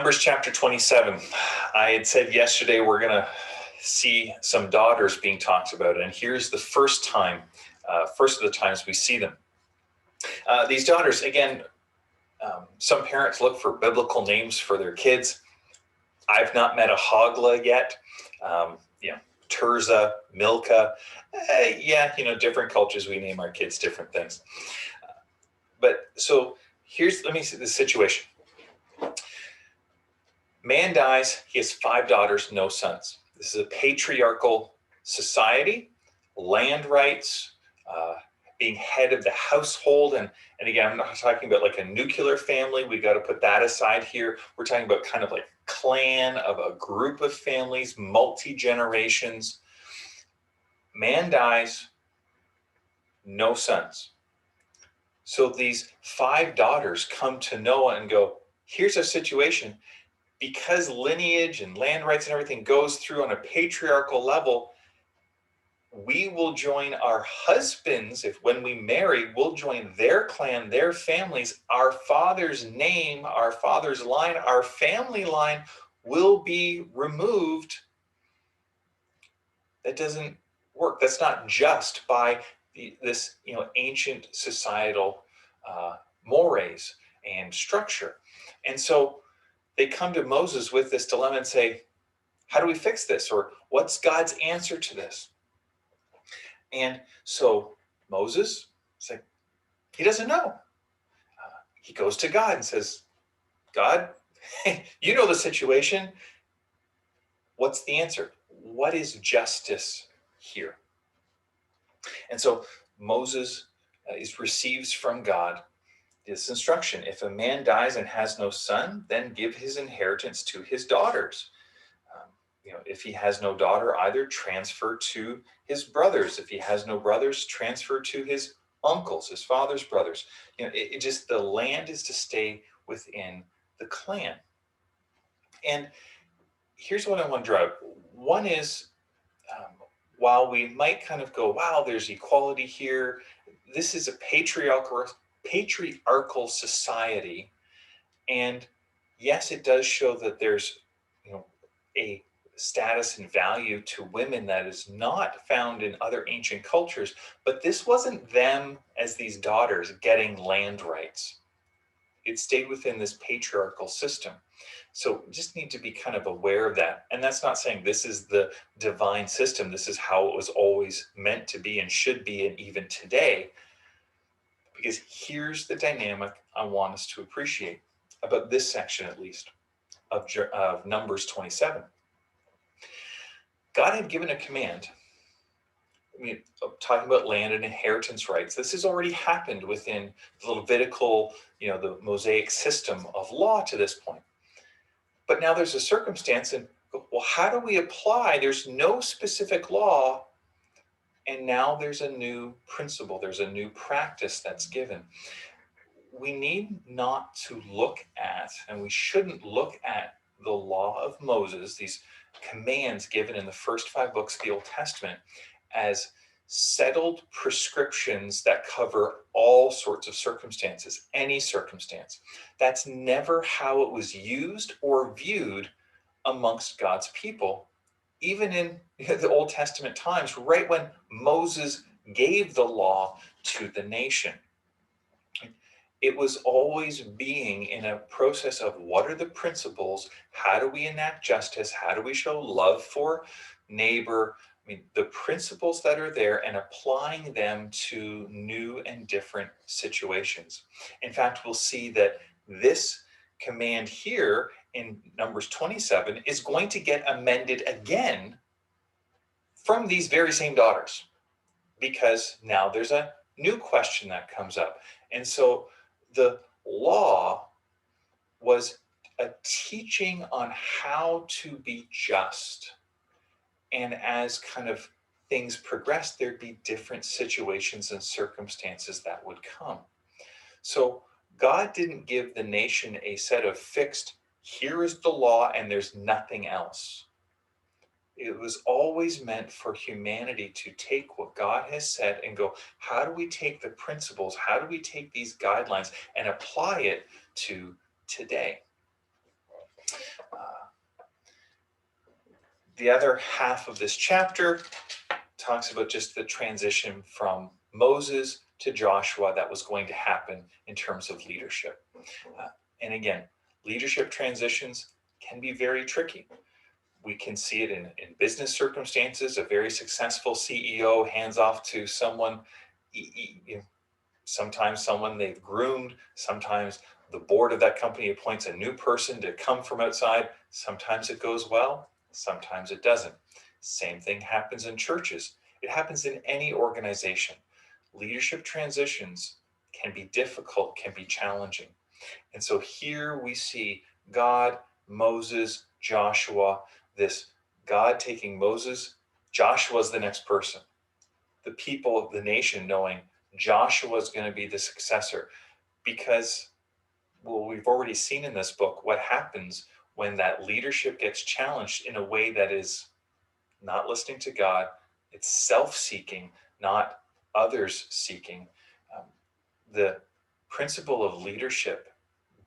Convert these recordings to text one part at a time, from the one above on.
Numbers chapter 27. I had said yesterday we're going to see some daughters being talked about, and here's the first of the times we see them. These daughters, again, some parents look for biblical names for their kids. I've not met a Hogla yet. Tirzah, Milcah. Different cultures, we name our kids different things. Let me see the situation. Man dies, he has 5 daughters, no sons. This is a patriarchal society, land rights, being head of the household. And again, I'm not talking about like a nuclear family. We got to put that aside here. We're talking about kind of like clan of a group of families, multi-generations. Man dies, no sons. So these 5 daughters come to Noah and go, here's our situation. Because lineage and land rights and everything goes through on a patriarchal level, we will join our husbands. When we marry, we'll join their clan, their families. Our father's name, our father's line, our family line will be removed. That doesn't work. That's not just by this ancient societal mores and structure. And so they come to Moses with this dilemma and say, how do we fix this? Or what's God's answer to this? And so Moses, he doesn't know. He goes to God and says, God, you know the situation. What's the answer? What is justice here? And so Moses receives from God this instruction. If a man dies and has no son, then give his inheritance to his daughters. If he has no daughter, either transfer to his brothers. If he has no brothers, transfer to his uncles, his father's brothers. The land is to stay within the clan. And here's what I want to drive. One is, while we might kind of go, wow, there's equality here. This is a patriarchal society. And yes, it does show that there's, a status and value to women that is not found in other ancient cultures. But this wasn't them as these daughters getting land rights. It stayed within this patriarchal system. So just need to be kind of aware of that. And that's not saying this is the divine system. This is how it was always meant to be and should be, and even today. Because here's the dynamic I want us to appreciate about this section, at least, of Numbers 27. God had given a command. Talking about land and inheritance rights, this has already happened within the Levitical, the Mosaic system of law to this point. But now there's a circumstance, and well, how do we apply? There's no specific law, and now there's a new principle. There's a new practice that's given. We need not to look at, and we shouldn't look at the law of Moses, these commands given in the first 5 books of the Old Testament, as settled prescriptions that cover all sorts of circumstances, any circumstance. That's never how it was used or viewed amongst God's people, even in the Old Testament times, right when Moses gave the law to the nation. It was always being in a process of what are the principles? How do we enact justice? How do we show love for neighbor? The principles that are there, and applying them to new and different situations. In fact, we'll see that this command here in Numbers 27 is going to get amended again from these very same daughters, because now there's a new question that comes up. And so the law was a teaching on how to be just. And as kind of things progressed, there'd be different situations and circumstances that would come. So God didn't give the nation a set of fixed, here is the law and there's nothing else. It was always meant for humanity to take what God has said and go, how do we take the principles? How do we take these guidelines and apply it to today? Uh, the other half of this chapter talks about just the transition from Moses to Joshua that was going to happen in terms of leadership. And again, leadership transitions can be very tricky. We can see it in business circumstances. A very successful CEO hands off to someone, sometimes someone they've groomed, sometimes the board of that company appoints a new person to come from outside. Sometimes it goes well, sometimes it doesn't. Same thing happens in churches. It happens in any organization. Leadership transitions can be difficult, can be challenging. And so here we see God, Moses, Joshua, this God taking Moses, Joshua's the next person. The people of the nation knowing Joshua is going to be the successor because, well, we've already seen in this book what happens when that leadership gets challenged in a way that is not listening to God. It's self-seeking, not others seeking. The principle of leadership,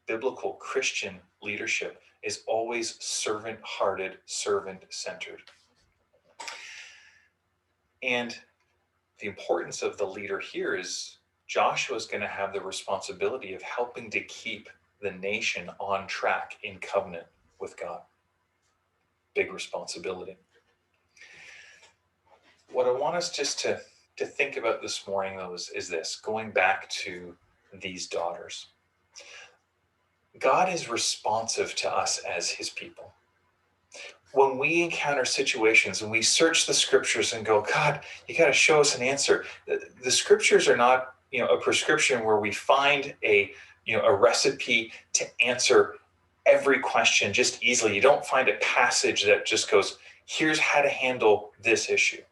biblical Christian leadership, is always servant-hearted, servant-centered. And the importance of the leader here is Joshua is going to have the responsibility of helping to keep the nation on track in covenant with God. Big responsibility. What I want us just to think about this morning, though, is this, going back to these daughters. God is responsive to us as his people. When we encounter situations and we search the scriptures and go, God, you got to show us an answer. The scriptures are not, a prescription where we find a recipe to answer every question just easily. You don't find a passage that just goes, here's how to handle this issue.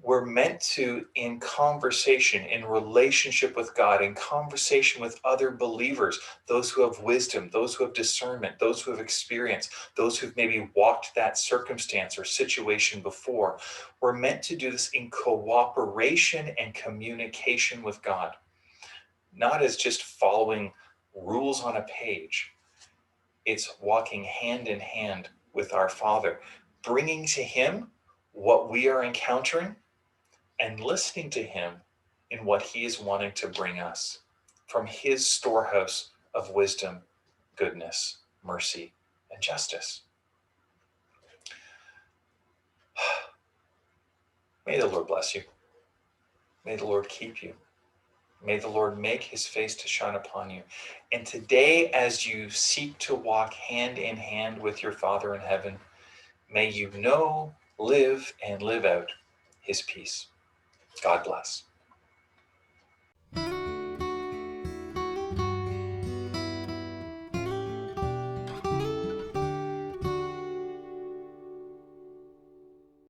We're meant to, in conversation, in relationship with God, in conversation with other believers, those who have wisdom, those who have discernment, those who have experience, those who've maybe walked that circumstance or situation before. We're meant to do this in cooperation and communication with God, not as just following rules on a page. It's walking hand in hand with our Father, bringing to him what we are encountering and listening to him in what he is wanting to bring us from his storehouse of wisdom, goodness, mercy, and justice. May the Lord bless you. May the Lord keep you. May the Lord make his face to shine upon you. And today, as you seek to walk hand in hand with your Father in heaven, may you know, live, and live out his peace. God bless.